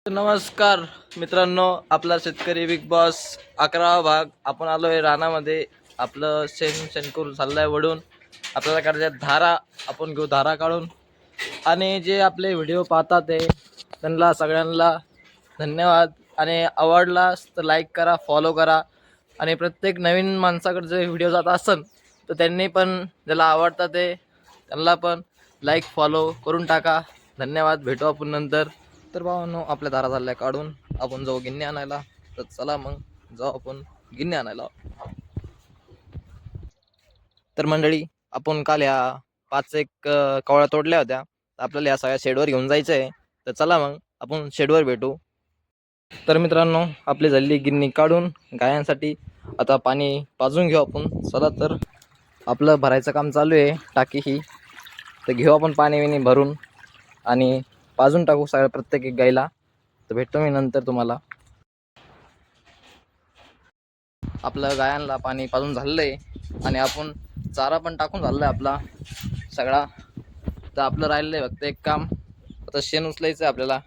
नमस्कार मित्रांनो, आपला शेतकरी बिग बॉस 11वा भाग. आपण आलोय रानामध्ये. आपलं शेणकूर चाललंय वडून. आपल्याला काढायच्या धारा. आपण घेऊ धारा काढून. आणि जे आपले व्हिडिओ पाहतात ते त्यांना सगळ्यांना धन्यवाद. आणि आवडला तर लाईक करा, फॉलो करा. आणि प्रत्येक नवीन माणसाकडे जे व्हिडिओ जात असेल तर त्यांनी पण ज्याला आवडतात ते त्यांना पण लाईक फॉलो करून टाका. धन्यवाद. भेटू आपण नंतर. तर भावांनो, आपल्या दारा झाल्या काढून आपण जाऊ गिन्नी आणायला. तर चला मग जाऊ आपण गिन्नी आणायला. तर मंडळी, आपण काल ह्या 5 कवळ्या तोडल्या होत्या. आपल्याला या सगळ्या शेडवर घेऊन जायचं आहे. तर चला मग आपण शेडवर भेटू. तर मित्रांनो, आपली झालेली गिन्नी काढून गायांसाठी आता पाणी पाजून घेऊ आपण. चला, तर आपलं भरायचं काम चालू आहे. टाकी ही तर घेऊ आपण पाणी विणी भरून आणि पाजून टाकू सगळ्या प्रत्येक एक गाईला. तर भेटतो मी नंतर तुम्हाला. आपलं गायांना पाणी पाजून झालेलं आहे आणि आपण चारा पण टाकून झालेला आहे आपला सगळा. तर आपलं राहिलेलं आहे फक्त एक काम. आता शेण उचलायचं आहे आपल्याला.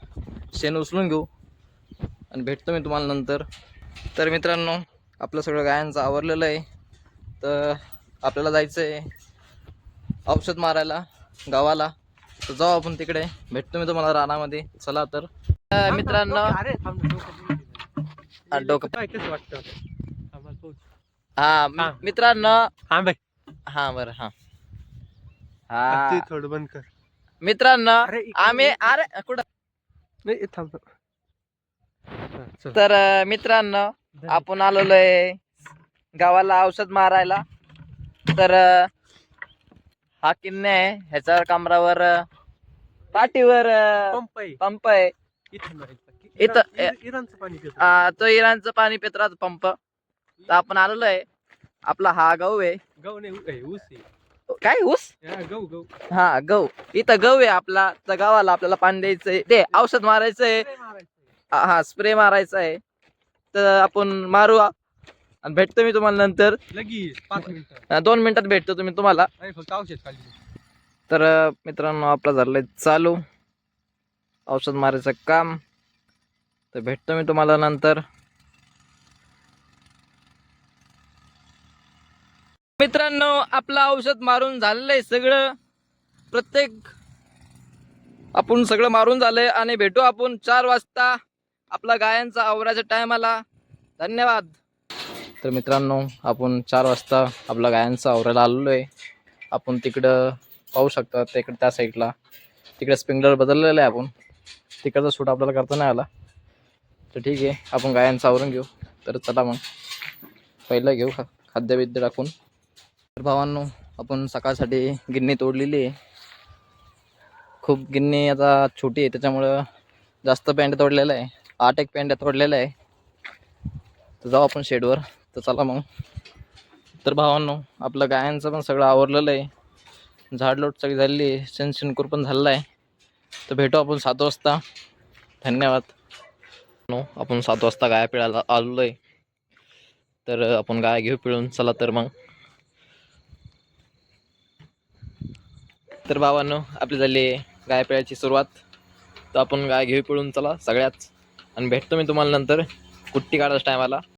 शेण उचलून घेऊ आणि भेटतो मी तुम्हाला नंतर. तर मित्रांनो, आपलं सगळं गायांचं आवरलेलं आहे. तर आपल्याला जायचं आहे औषध मारायला गावाला. तर जाऊ आपण तिकडे. भेटतो मी तुम्हाला रानामध्ये. चला तर मित्रांनो, डोकं कसं वाटतं हा मित्रांनो, हा बाई हा बरं, हा ते हा थोडं बंद कर. मित्रांनो, अरे इकडे आम्ही अरे कुठं. नाही थांब हा, चल. तर मित्रांनो, आपण आलेलो आहे गावाला औषध मारायला. तर हा किन्ने आहे. ह्याच्या कमरावर पाठीवर पंप आहे पंप आहे. इथं नाही. इथं इराणचं पाणी पितो. तो इराणचं पाणी पित राहतो पंप. तर आपण आलेलो आहे. आपला हा गहू आहे. गहू नाही ऊस आहे. काय ऊस? हा, गहू गहू हा गहू. इथं गहू आहे आपला. तर गावाला आपल्याला पाणी द्यायचंय, ते औषध मारायचंय. हा स्प्रे मारायचा आहे. तर आपण मारू आणि भेटतो मी तुम्हाला नंतर. लगेच 5 मिनिटं 2 मिनिटात भेटतो तुम्ही तुम्हाला. फक्त औषध खाली. तर मित्रांनो, आपलं झालंय चालू औषध मारायचं काम. तर भेटतो मी तुम्हाला नंतर. मित्रांनो, आपलं औषध मारून झालेलं सगळं. प्रत्येक आपण सगळं मारून झालंय आणि भेटू आपण 4 वाजता आपला गायांचा आवराच्या टायमाला. धन्यवाद. तर मित्रांनो, आपण 4 वाजता आपला गायांचा आवरायला आलेलो आहे. आपण तिकडं पाहू शकता. तिकडे त्या साईडला तिकडे स्प्रिंकलर बदललेलं आहे. आपण तिकडचा शूट आपल्याला करता नाही आला. तर ठीक आहे, आपण गायांचं आवरून घेऊ. तर चला मग पहिलं घेऊ खाद्यविद्य टाकून. तर भावांनो, आपण सकाळसाठी गिन्नी तोडलेली आहे. खूप गिन्नी आता छोटी आहे त्याच्यामुळं जास्त पेंड्या तोडलेलं आहे. 8 पेंड्या तोडलेल्या आहे. तर जाऊ आपण शेडवर. तर चला मग. तर भावांनो, आपलं गायांचं पण सगळं आवरलेलं आहे. झाडलोट सगळी झालेली आहे. शेणकूर पण झालेलं आहे. तर भेटू आपण 7 वाजता. धन्यवाद. आपण 7 वाजता गाय पिळायला आलेलो आहे. तर आपण गाय घेऊ पिळून. चला तर मग. तर भावांनो, आपली झाली गाय पिळायची सुरुवात. तर आपण गाय घेऊ पिळून चला सगळ्याच. आणि भेटतो मी तुम्हाला नंतर कुट्टी काढायच्या टायमाला.